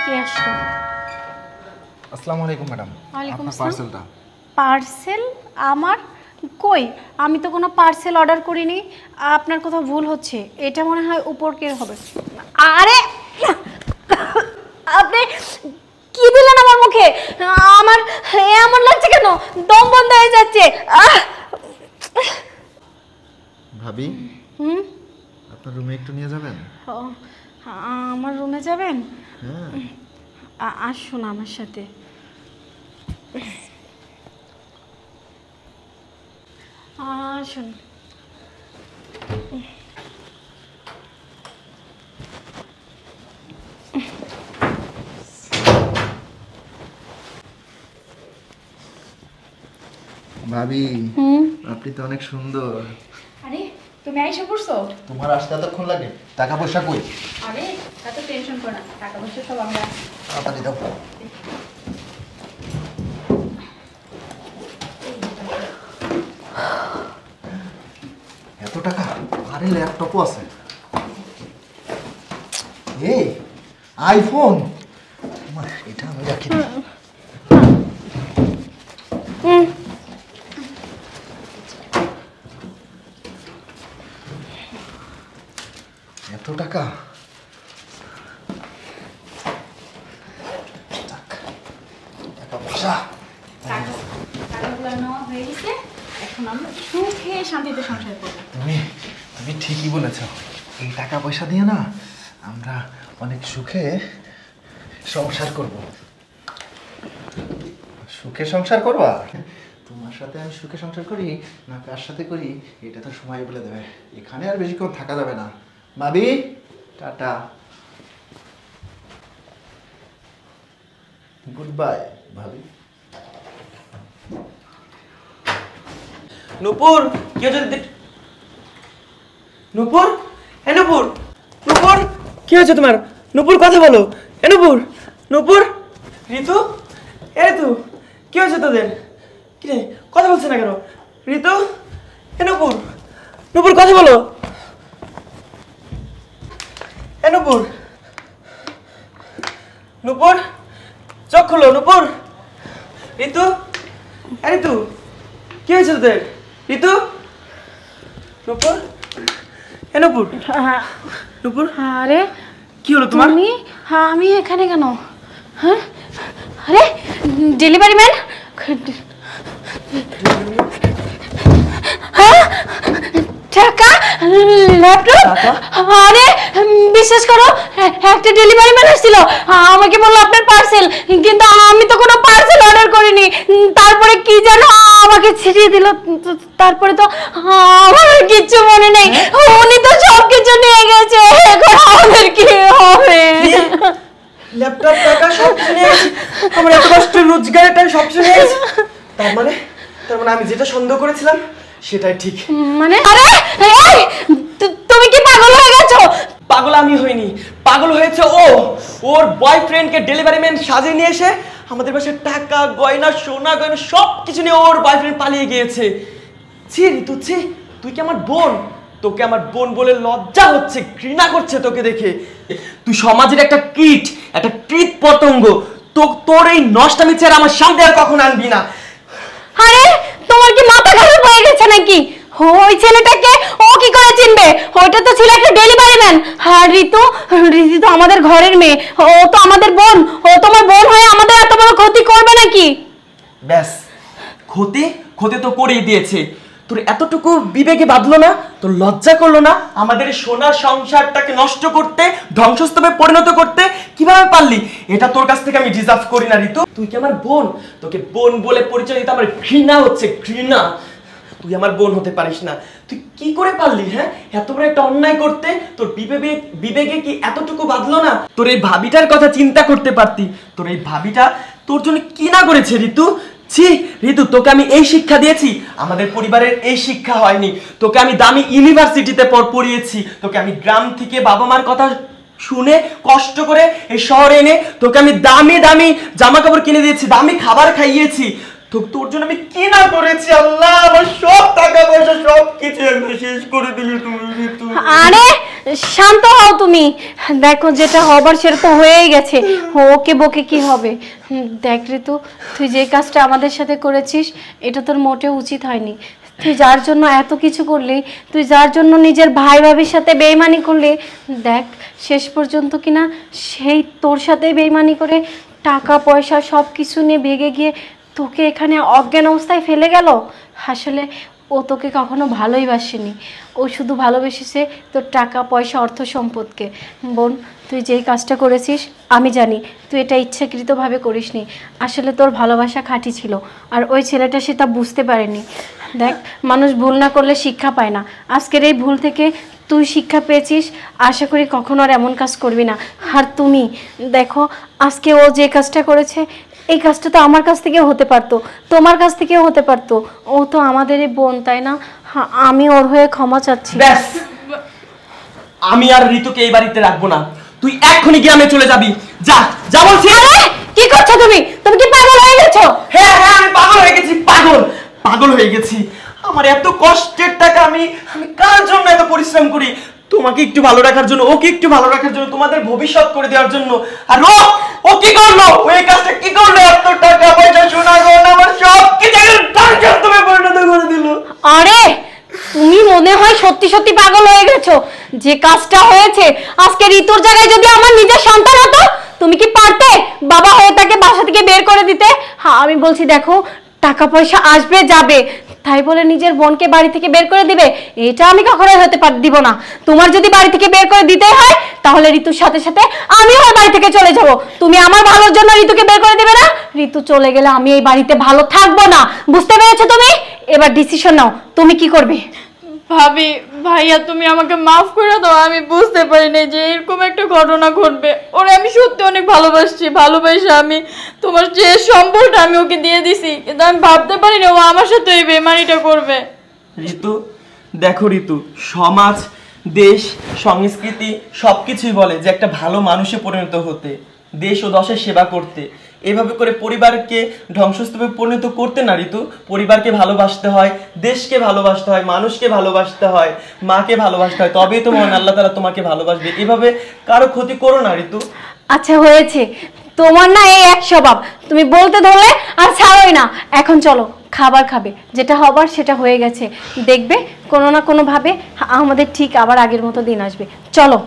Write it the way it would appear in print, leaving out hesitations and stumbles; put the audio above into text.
কে আসলো? আসসালামু আলাইকুম ম্যাডাম। ওয়ালাইকুম আপনার আসসালাম। পার্সেলটা। পার্সেল আমার? কই, আমি তো কোনো পার্সেল অর্ডার করিনি। আপনার কোথাও ভুল হচ্ছে, এটা মনে হয় উপরকের হবে। আরে আপনি কি দিলেন আমার মুখে? আমার এমন লাগছে কেন? দম বন্ধ হয়ে যাচ্ছে। ভাবি, আপনার রুমে একটু নিয়ে যাবেন? ও, আমার রুমে যাবেন? হ্যাঁ। আসুন আমার সাথে। আসুন। ভাবি, আপনি তো অনেক সুন্দর। আরে তুমি আইসা পড়ছো? তোমার আসতে এতক্ষণ লাগে? টাকা পয়সা কই? আরে এত টেনশন করো না, টাকা পয়সা সব আমরা। তাড়াতাড়ি দাও। এত টাকা? আরে ল্যাপটপও আছে। এই আইফোন, এটা আমি রাখি না। এত টাকা? টাকা পয়সা টাকাগুলো নেওয়া হয়ে গেছে, এখন আমরা সুখে শান্তিতে সংসার করবো। তুমি ঠিকই বলেছ। এই টাকা পয়সা দিয়ে না আমরা অনেক সুখে সংসার করব। সুখে সংসার করবা? তোমার সাথে আমি সুখে সংসার করি না কার সাথে করি এটা তো সময় বলে দেবে। এখানে আর বেশিক্ষণ থাকা যাবে না। ভাবি, টাটা, গুড বাই ভাবি। নূপুর, কি হয়েছে? নূপুর, এ নূপুর, নূপুর, কি হয়েছে তোমার? নূপুর, কথা বলো। এ নূপুর, নূপুর, ঋতু, এ ঋতু, কি হয়েছে তোদের? কি রে, কথা বলছে না কেন? ঋতু, এ নূপুর, নূপুর, কথা বলো। এ নূপুর, নূপুর, চোখ খোলো। নূপুর, ঋতু, এ ঋতু, কি হয়েছে তোদের? ঋতু, নূপুর, এ নূপুর, নূপুর, আরে কি হলো তোমার? আমি এখানে কেন? হ্যাঁ, আরে ডেলিভারি ম্যান। টাকা, ল্যাপটপ। আরে বিশ্বাস করো, একটা ডেলিভারি ম্যান আসছিল, আমাকে বললো আপনার পার্সেল, কিন্তু আমি তো কোনো পার্সেল অর্ডার করিনি। তারপরে কি যেন আমাকে ছিটিয়ে দিল, তারপরে তো আমার কিচ্ছু মনে নেই। উনি তো সব কিছু নিয়ে গেছে, এখন আমাদের কি হবে? ল্যাপটপ, টাকা সব কিছু নিয়ে গেছে। আমার এত কষ্ট রোজগারের টাকা সব কিছু নিয়ে গেছে। তার মানে আমি যেটা সন্দেহ করেছিলাম সেটাই ঠিক। মানে আরে এই তুমি কি পাগল হয়ে গেছো? পাগল আমি হইনি, পাগল হয়েছে ও। ওর বয়ফ্রেন্ডকে ডেলিভারি ম্যান সাজিয়ে নিয়ে এসে আমাদের বাসায় টাকা, গয়না, সোনা গয়না সব কিছু নিয়ে ওর বয়ফ্রেন্ড পালিয়ে গিয়েছে। ছি ঋতু, ছি, তুই কি আমার বোন? তোকে আমার বোন বলে লজ্জা হচ্ছে, ঘৃণা করছে তোকে দেখে। তুই সমাজের একটা কীট, একটা কীট পতঙ্গ। তোর এই নষ্টামি ছেড়ে আমার সামনে আর কখন আনবি না। আরে তোমার কি মাথা খারাপ হয়ে গেছে নাকি? ওই ছেলেটাকে ও কি করে চিনবে? ওইটা তো ছিল একটা ডেলিভারি ম্যান। আর ঋতু তো আমাদের ঘরের মেয়ে, ও তো আমাদের বোন। ও তোমার বোন হয়ে আমাদের এত বড় ক্ষতি করবে নাকি? ব্যাস, ক্ষতি তো করেই দিয়েছে। তোর এতটুকু বিবেকে বাঁধলো না? তোর লজ্জা করলো না আমাদের সোনার সংসারটাকে নষ্ট করতে, ধ্বংসস্তূপে পরিণত করতে? কিভাবে পারলি? এটা তোর কাছ থেকে আমি ডিজার্ভ করি না ঋতু। তুই কি আমার বোন? তোকে বোন বলে পরিচয় দিতে আমার ঘৃণা হচ্ছে, ঘৃণা। তুই আমার বোন হতে পারিস না। তুই কি করে পারলি? হ্যাঁ, এত বড় একটা অন্যায় করতে তোর বিবেকে কি এতটুকু বাঁধলো না? তোর এই ভাবিটার কথা চিন্তা করতে পারতি। তোর এই ভাবিটা তোর জন্য কি না করেছে ঋতু। ছি ঋতু, তোকে আমি এই শিক্ষা দিয়েছি? আমাদের পরিবারের এই শিক্ষা হয়নি। তোকে আমি দামি ইউনিভার্সিটিতে পড়িয়েছি। তোকে আমি গ্রাম থেকে বাবা মার কথা শুনে কষ্ট করে এই শহরে এনে তোকে আমি দামি দামি জামা কাপড় কিনে দিয়েছি, দামি খাবার খাইয়েছি। তো তোর জন্য আমি কি না করেছি আল্লাহ, আমার সব টাকা পয়সা সব কিছু একদম শেষ করে দিলি তুমি ঋতু। আরে শান্ত হও তুমি। দেখো যেটা হবার সেটা তো হয়েই গেছে, ওকে বকে কি হবে। দেখ ঋতু, তুই যে কাজটা আমাদের সাথে করেছিস এটা তোর মোটেও উচিত হয়নি। তুই যার জন্য এত কিছু করলি, তুই যার জন্য নিজের ভাই ভাবির সাথে বেইমানি করলি, দেখ শেষ পর্যন্ত কিনা সেই তোর সাথে বেইমানি করে টাকা পয়সা সব কিছু নিয়ে ভেগে গিয়ে তোকে এখানে অজ্ঞান অবস্থায় ফেলে গেল। আসলে ও তোকে কখনো ভালোই বাসেনি, ও শুধু ভালোবেসেছে তোর টাকা পয়সা অর্থ সম্পদকে। বোন, তুই যেই কাজটা করেছিস আমি জানি তুই এটা ইচ্ছাকৃতভাবে করিসনি, আসলে তোর ভালোবাসা খাঁটি ছিল, আর ওই ছেলেটা সেটা বুঝতে পারেনি। দেখ, মানুষ ভুল না করলে শিক্ষা পায় না, আজকের এই ভুল থেকে তুই শিক্ষা পেয়েছিস, আশা করি কখনো আর এমন কাজ করবি না। আর তুমি দেখো, আজকে ও যে কাজটা করেছে এই কাজটা তো আমার কাছ থেকেও হতে পারতো, তোমার কাছ থেকেও হতে পারতো, ও তো আমাদেরই বোন, তাই না? আমি ওর হয়ে ক্ষমা চাচ্ছি। ব্যাস, আমি আর ঋতুকে এই বাড়িতে রাখবো না, তুই এক্ষুনি গ্রামে চলে যাবি। যা যা বলছি। আরে কি করছো তুমি? তুমি কি পাগল হয়ে গেছো? হ্যাঁ হ্যাঁ, আমি পাগল হয়ে গেছি, পাগল হয়ে গেছি। আমার এত কষ্টের টাকা আমি কার জন্য এত পরিশ্রম করি? তোমাকে একটু ভালো রাখার জন্য, ওকে একটু ভালো রাখার জন্য, তোমাদের ভবিষ্যৎ করে দেওয়ার জন্য। আর ও কি করলো? ওই কাজটা কি করলো? এত টাকা পয়সা সোনা গয়না আমার সব কিছু তুমি পরিণত করে দিল। আরে তুমি মনে হয় সত্যি সত্যি পাগল হয়ে গেছো। যে কাজটা হয়েছে, আজকে ঋতুর জায়গায় যদি আমার নিজের সন্তান হতো, তুমি কি পারতে বাবা হয়ে তাকে বাসা থেকে বের করে দিতে? হ্যাঁ, আমি বলছি দেখো, টাকা পয়সা আসবে যাবে, তাই বলে নিজের বোনকে বাড়ি থেকে বের করে দিবে? এটা আমি কখনোই হতে দিব না। তোমার যদি বাড়ি থেকে বের করে দিতে হয় তাহলে ঋতুর সাথে সাথে আমিও ওই বাড়ি থেকে চলে যাব। তুমি আমার ভালোর জন্য ঋতুকে বের করে দিবে না? ঋতু চলে গেলে আমি এই বাড়িতে ভালো থাকবো না, বুঝতে পেরেছো তুমি? এবার ডিসিশন নাও, তুমি কি করবে? ভাবি, ভাইয়া তুমি আমাকে মাফ করে দাও, আমি বুঝতে পারিনি যে এরকম একটা ঘটনা ঘটবে। ওরে আমি সত্যি অনেক ভালোবাসি আমি তোমার যে সম্পর্কটা আমি ওকে দিয়ে দিছি, কিন্তু আমি ভাবতে পারিনি ও আমার সাথে এই বেমানিটা করবে। ঋতু দেখো ঋতু, সমাজ দেশ সংস্কৃতি সবকিছুই বলে যে একটা ভালো মানুষে পরিণত হতে, দেশ ও দশের সেবা করতে, এভাবে করে পরিবারকে ধ্বংসস্তূপে পরিণত করতে না ঋতু। পরিবারকে ভালোবাসতে হয়, দেশকে ভালোবাসতে হয়, মানুষকে ভালোবাসতে হয়, মাকে ভালোবাসতে হয়, তবেই তো মহান আল্লাহ তাআলা তোমাকে ভালোবাসবে। এভাবে কারো ক্ষতি করো না ঋতু। আচ্ছা হয়েছে, তোমার না এই এক স্বভাব, তুমি বলতে ধরলে আর ছাড়োই না। এখন চলো খাবার খাবে, যেটা হবার সেটা হয়ে গেছে, দেখবে কোনো না কোনো ভাবে আমাদের ঠিক আবার আগের মতো দিন আসবে। চলো।